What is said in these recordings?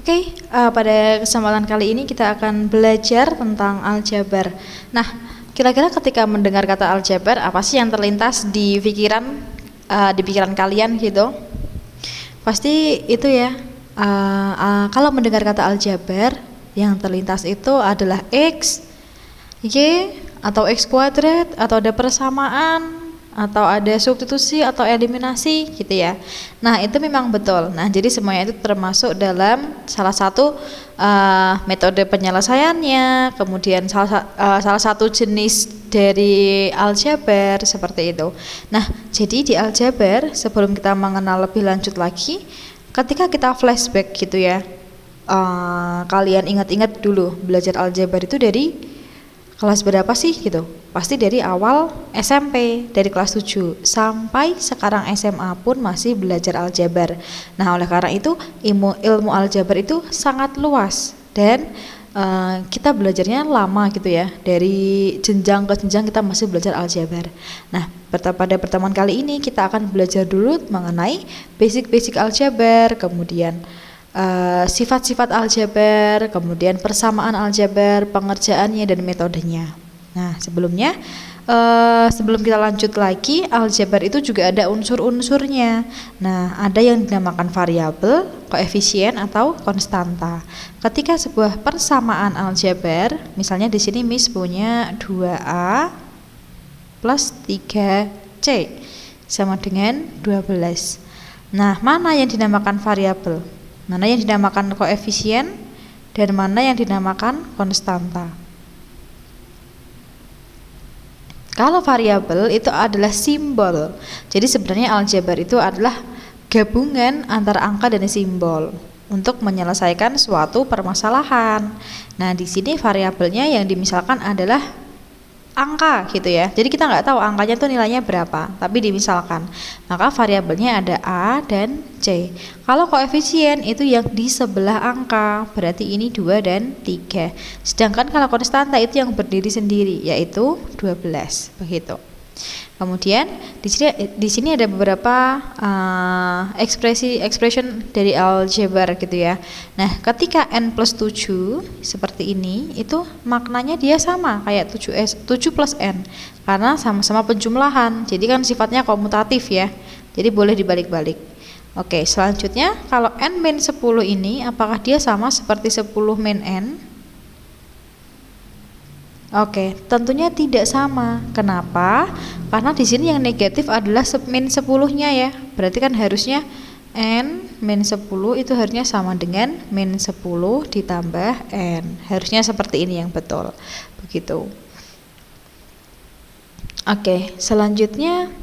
Oke, pada kesempatan kali ini kita akan belajar tentang aljabar. Nah, kira-kira ketika mendengar kata aljabar, apa sih yang terlintas di pikiran kalian gitu? Pasti itu ya. Kalau mendengar kata aljabar, yang terlintas itu adalah X, Y, atau X kuadrat, atau ada persamaan, atau ada substitusi atau eliminasi gitu ya. Nah, itu memang betul. Nah, jadi semuanya itu termasuk dalam salah satu metode penyelesaiannya, kemudian salah satu jenis dari aljabar seperti itu. Nah, jadi di aljabar, sebelum kita mengenal lebih lanjut lagi, ketika kita flashback gitu ya, kalian ingat-ingat dulu belajar aljabar itu dari kelas berapa sih gitu? Pasti dari awal SMP, dari kelas 7 sampai sekarang SMA pun masih belajar aljabar. Nah, oleh karena itu ilmu aljabar itu sangat luas dan kita belajarnya lama gitu ya. Dari jenjang ke jenjang kita masih belajar aljabar. Nah, pada pertemuan kali ini kita akan belajar dulu mengenai basic-basic aljabar, kemudian sifat-sifat aljabar, kemudian persamaan aljabar, pengerjaannya dan metodenya. Nah, sebelum kita lanjut lagi, aljabar itu juga ada unsur-unsurnya. Nah, ada yang dinamakan variabel, koefisien atau konstanta. Ketika sebuah persamaan aljabar, misalnya di sini Miss punya 2A plus 3C sama dengan 12. Nah, mana yang dinamakan variabel? Mana yang dinamakan koefisien dan mana yang dinamakan konstanta. Kalau variabel itu adalah simbol. Jadi sebenarnya aljabar itu adalah gabungan antara angka dan simbol untuk menyelesaikan suatu permasalahan. Nah, di sini variabelnya yang dimisalkan adalah angka gitu ya. Jadi kita nggak tahu angkanya tuh nilainya berapa, tapi dimisalkan. Maka variabelnya ada A dan C. Kalau koefisien itu yang di sebelah angka, berarti ini 2 dan 3. Sedangkan kalau konstanta itu yang berdiri sendiri, yaitu 12. Begitu. Kemudian di sini ada beberapa expression dari aljabar gitu ya. Nah, ketika n plus 7 seperti ini, itu maknanya dia sama kayak 7 plus n, karena sama-sama penjumlahan. Jadi kan sifatnya komutatif ya. Jadi boleh dibalik-balik. Oke, selanjutnya kalau n min 10 ini, apakah dia sama seperti 10 min n? Oke, tentunya tidak sama. Kenapa? Karena di sini yang negatif adalah min 10-nya ya. Berarti kan harusnya n min 10 itu harusnya sama dengan min 10 ditambah n. Harusnya seperti ini yang betul. Begitu. Oke, selanjutnya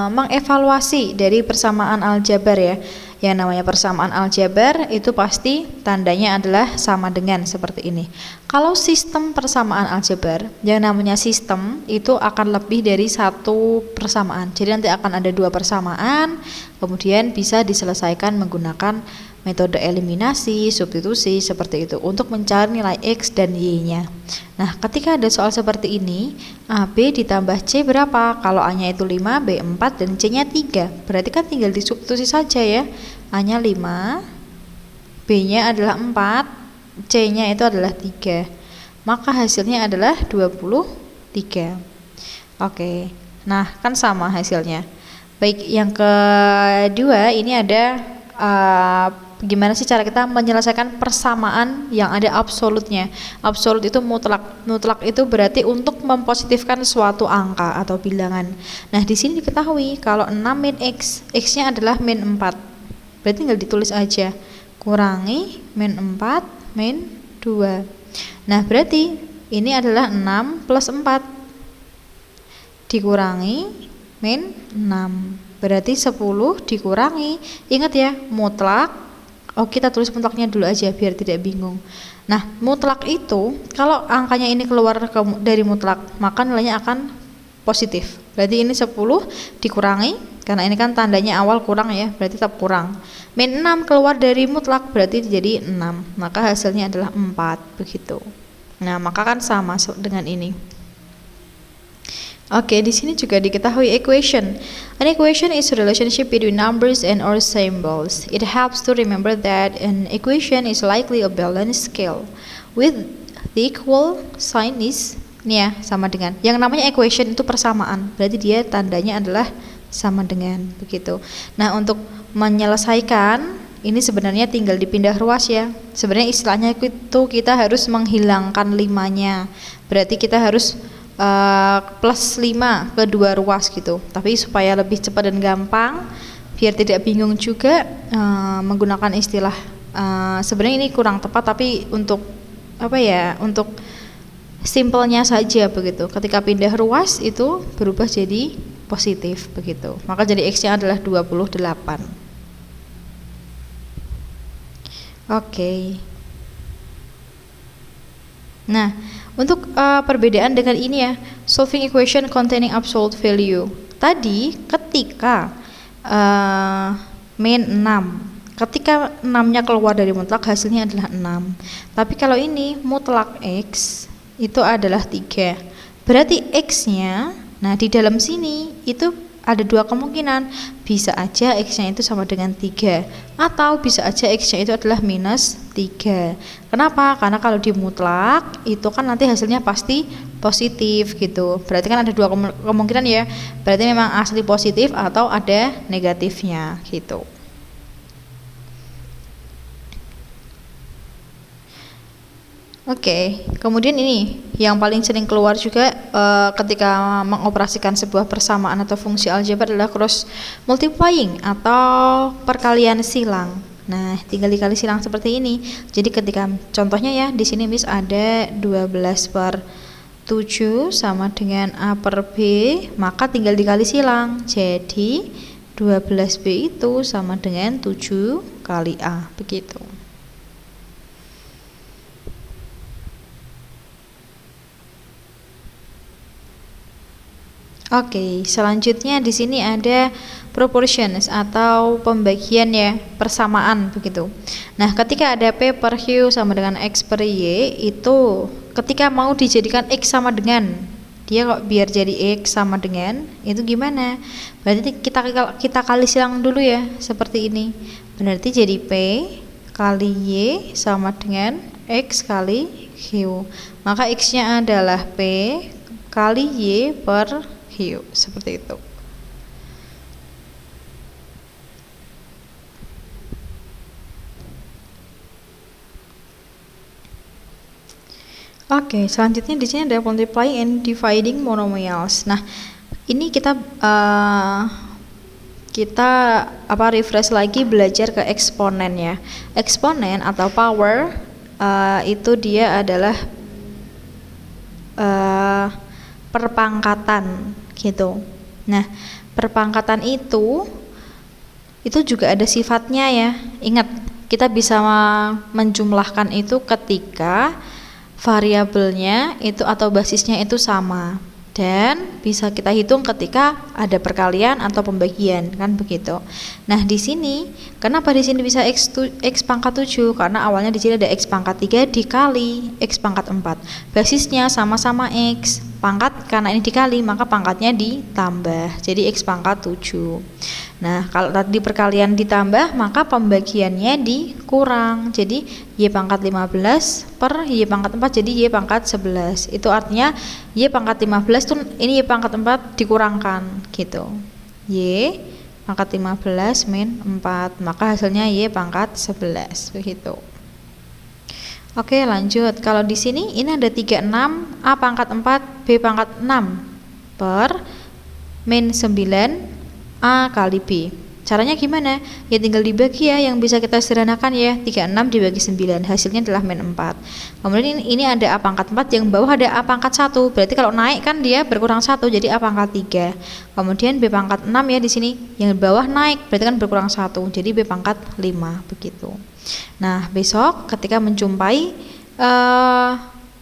mengevaluasi dari persamaan aljabar ya. Yang namanya persamaan aljabar itu pasti tandanya adalah sama dengan seperti ini. Kalau sistem persamaan aljabar, yang namanya sistem itu akan lebih dari satu persamaan. Jadi nanti akan ada 2 persamaan, kemudian bisa diselesaikan menggunakan metode eliminasi, substitusi seperti itu untuk mencari nilai X dan Y-nya. Nah, ketika ada soal seperti ini, AB ditambah C berapa? Kalau A-nya itu 5, B 4 dan C-nya 3. Berarti kan tinggal disubstitusi saja ya. A-nya 5, B-nya adalah 4, C-nya itu adalah 3. Maka hasilnya adalah 23. Oke. Nah, kan sama hasilnya. Baik, yang kedua ini ada gimana sih cara kita menyelesaikan persamaan yang ada absolutnya. Absolut itu mutlak. Mutlak itu berarti untuk mempositifkan suatu angka atau bilangan. Nah, di sini diketahui kalau 6 min X, X-nya adalah min 4. Berarti tinggal ditulis aja. Kurangi min 4 min 2. Nah, berarti ini adalah 6 plus 4 dikurangi min 6. Berarti 10 dikurangi. Ingat ya, mutlak. Oh, kita tulis mutlaknya dulu aja biar tidak bingung. Nah, mutlak itu kalau angkanya ini keluar dari mutlak, maka nilainya akan positif. Berarti ini 10 dikurangi, karena ini kan tandanya awal kurang ya, berarti tetap kurang. Min 6 keluar dari mutlak, berarti jadi 6. Maka hasilnya adalah 4, begitu. Nah, maka kan sama dengan ini. Oke, di sini juga diketahui equation. An equation is a relationship between numbers and or symbols. It helps to remember that an equation is likely a balanced scale with the equal sign is ini ya, sama dengan. Yang namanya equation itu persamaan. Berarti dia tandanya adalah sama dengan begitu. Nah, untuk menyelesaikan ini sebenarnya tinggal dipindah ruas ya. Sebenarnya istilahnya itu kita harus menghilangkan 5-nya. Berarti kita harus plus 5 ke 2 ruas gitu. Tapi supaya lebih cepat dan gampang, biar tidak bingung juga, menggunakan istilah sebenarnya ini kurang tepat, tapi untuk untuk simpelnya saja begitu. Ketika pindah ruas itu berubah jadi positif begitu. Maka jadi X-nya adalah 28. Oke. Nah, untuk perbedaan dengan ini ya, solving equation containing absolute value. Tadi ketika min 6, ketika 6-nya keluar dari mutlak hasilnya adalah 6. Tapi kalau ini mutlak X itu adalah 3. Berarti X-nya, nah di dalam sini itu ada 2 kemungkinan. Bisa aja X-nya itu sama dengan 3, atau bisa aja X-nya itu adalah minus 3. Kenapa? Karena kalau di mutlak itu kan nanti hasilnya pasti positif gitu. Berarti kan ada 2 kemungkinan ya. Berarti memang asli positif atau ada negatifnya gitu. Oke, kemudian ini yang paling sering keluar juga ketika mengoperasikan sebuah persamaan atau fungsi aljabar adalah cross multiplying atau perkalian silang. Nah, tinggal dikali silang seperti ini. Jadi ketika contohnya ya, di sini Miss ada 12/7 sama dengan A per B, maka tinggal dikali silang. Jadi 12B itu sama dengan 7 kali A, begitu. Oke, selanjutnya di sini ada proportions atau pembagian ya, persamaan begitu. Nah, ketika ada P per Q sama dengan X per Y, itu ketika mau dijadikan X sama dengan, dia kok biar jadi X sama dengan, itu gimana? Berarti kita kali silang dulu ya, seperti ini. Berarti jadi P kali Y sama dengan X kali Q. Maka X-nya adalah P kali Y per Q, seperti itu. Oke, selanjutnya di sini ada multiplying and dividing monomials. Nah, ini kita refresh lagi belajar ke eksponen ya. Eksponen atau power itu dia adalah perpangkatan gitu. Nah, perpangkatan itu juga ada sifatnya ya. Ingat, kita bisa menjumlahkan itu ketika variabelnya itu atau basisnya itu sama, dan bisa kita hitung ketika ada perkalian atau pembagian, kan begitu. Nah, di sini kenapa di sini bisa x pangkat 7? Karena awalnya di sini ada x pangkat 3 dikali x pangkat 4. Basisnya sama-sama x. Pangkat karena ini dikali, maka pangkatnya ditambah. Jadi x pangkat 7. Nah, kalau tadi perkalian ditambah, maka pembagiannya dikurang. Jadi y pangkat 15 per y pangkat 4 jadi y pangkat 11. Itu artinya y pangkat 15 tuh ini y pangkat 4 dikurangkan gitu. Y pangkat 15 min 4, maka hasilnya y pangkat 11 begitu. Oke, lanjut. Kalau di sini ini ada 36 A pangkat 4 B pangkat 6 per min 9 A kali B. Caranya gimana? Ya tinggal dibagi ya, yang bisa kita sederhanakan ya. 36 dibagi 9, hasilnya adalah min 4. Kemudian ini ada A pangkat 4, yang bawah ada A pangkat 1. Berarti kalau naik kan dia berkurang 1, jadi A pangkat 3. Kemudian B pangkat 6 ya di sini, yang bawah naik, berarti kan berkurang 1, jadi B pangkat 5 begitu. Nah, besok ketika menjumpai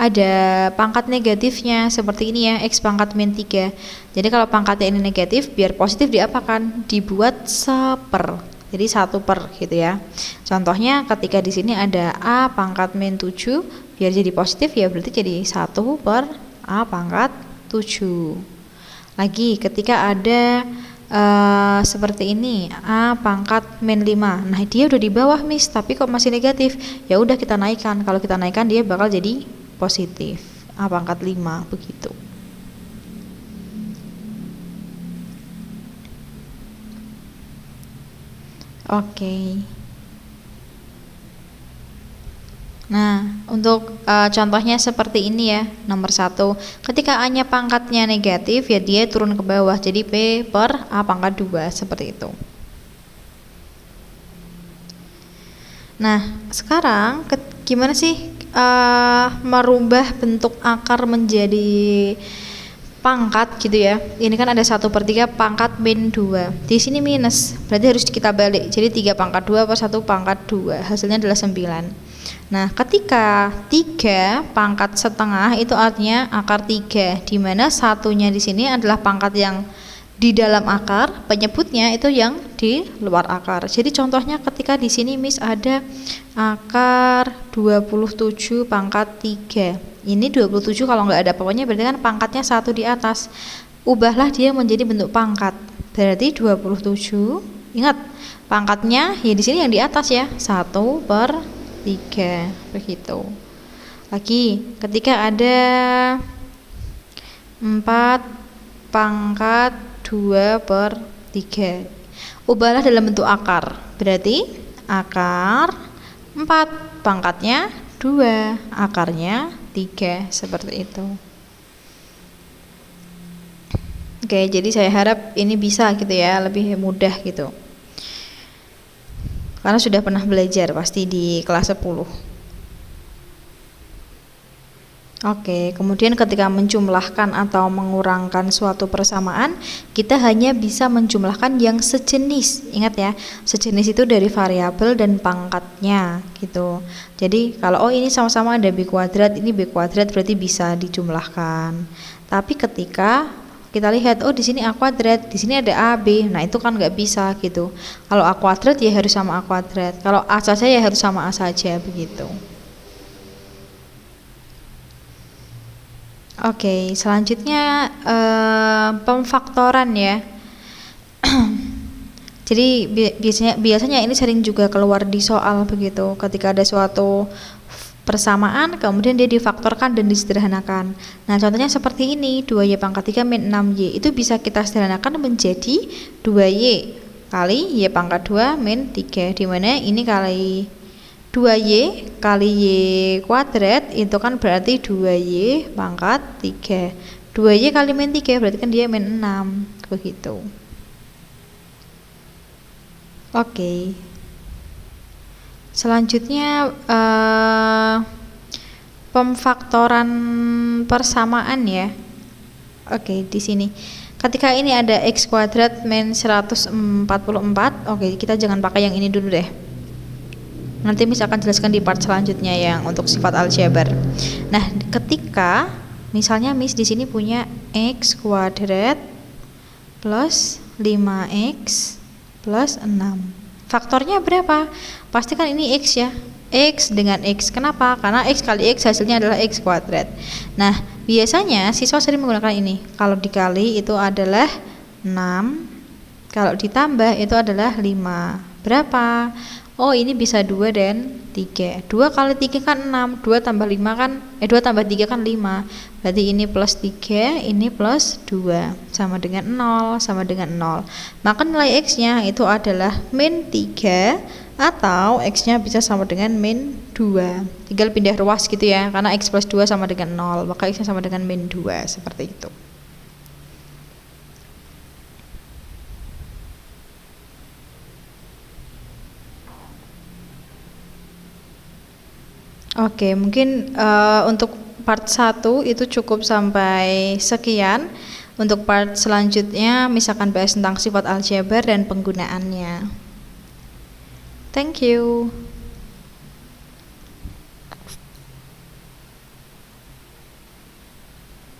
ada pangkat negatifnya seperti ini ya, x pangkat min 3. Jadi kalau pangkatnya ini negatif, biar positif diapakan? Dibuat seper. Jadi 1 per gitu ya. Contohnya ketika di sini ada A pangkat min 7, biar jadi positif ya berarti jadi 1 per A pangkat 7. Lagi ketika ada seperti ini, A pangkat min 5. Nah, dia udah di bawah, Miss, tapi kok masih negatif? Ya udah kita naikkan. Kalau kita naikkan dia bakal jadi positif. A pangkat 5 begitu. Oke. Nah, untuk contohnya seperti ini ya, nomor 1. Ketika A-nya pangkatnya negatif, ya dia turun ke bawah. Jadi P per A pangkat 2, seperti itu. Nah, sekarang gimana sih merubah bentuk akar menjadi pangkat gitu ya. Ini kan ada 1/3 pangkat min 2. Di sini minus, berarti harus kita balik. Jadi 3 pangkat 2 per 1 pangkat 2. Hasilnya adalah 9. Nah, ketika 3 pangkat setengah itu artinya akar 3, di mana satunya di sini adalah pangkat yang di dalam akar, penyebutnya itu yang di luar akar. Jadi contohnya ketika di sini Miss ada akar 27 pangkat 3. Ini 27 kalau nggak ada apa-apanya berarti kan pangkatnya 1 di atas. Ubahlah dia menjadi bentuk pangkat. Berarti 27. Ingat, pangkatnya ya di sini yang di atas ya. 1/3 begitu. Lagi, ketika ada 4 pangkat 2/3. Ubahlah dalam bentuk akar. Berarti akar 4 pangkatnya 2, akarnya 3, seperti itu. Oke, jadi saya harap ini bisa gitu ya, lebih mudah gitu. Karena sudah pernah belajar pasti di kelas 10. Oke, kemudian ketika menjumlahkan atau mengurangkan suatu persamaan, kita hanya bisa menjumlahkan yang sejenis. Ingat ya, sejenis itu dari variabel dan pangkatnya gitu. Jadi kalau ini sama-sama ada B kuadrat, ini B kuadrat berarti bisa dijumlahkan. Tapi ketika kita lihat, oh di sini A kuadrat, di sini ada AB, nah itu kan nggak bisa gitu. Kalau A kuadrat ya harus sama A kuadrat, kalau A saja ya harus sama A saja begitu. Oke, selanjutnya pemfaktoran ya. Jadi biasanya ini sering juga keluar di soal begitu. Ketika ada suatu persamaan, kemudian dia difaktorkan dan disederhanakan. Nah, contohnya seperti ini, 2y pangkat 3 min 6y. Itu bisa kita sederhanakan menjadi 2y kali y pangkat 2 min 3, di mana ini kali 2y kali y kuadrat itu kan berarti 2y pangkat 3. 2y kali min 3 berarti kan dia min 6 begitu. Oke. Selanjutnya pemfaktoran persamaan ya. Oke, di sini. Ketika ini ada x kuadrat min 144, oke, kita jangan pakai yang ini dulu deh. Nanti Miss akan jelaskan di part selanjutnya yang untuk sifat aljabar. Nah, ketika misalnya Miss di sini punya x kuadrat plus 5x plus 6. Faktornya berapa? Pasti kan ini x ya. X dengan x. Kenapa? Karena x kali x hasilnya adalah x kuadrat. Nah, biasanya siswa sering menggunakan ini. Kalau dikali itu adalah 6. Kalau ditambah itu adalah 5. Berapa? Oh, ini bisa 2 dan 3. 2 kali 3 kan 6. 2 tambah 5 kan 2 tambah 3 kan 5. Berarti ini plus 3, ini plus 2. Sama dengan 0, sama dengan 0. Maka nilai x-nya itu adalah min 3 atau x-nya bisa sama dengan min 2. Tinggal pindah ruas gitu ya. Karena x plus 2 sama dengan 0, maka x-nya sama dengan min 2, seperti itu. Oke, mungkin untuk part 1 itu cukup sampai sekian. Untuk part selanjutnya misalkan bahas tentang sifat aljabar dan penggunaannya. Thank you.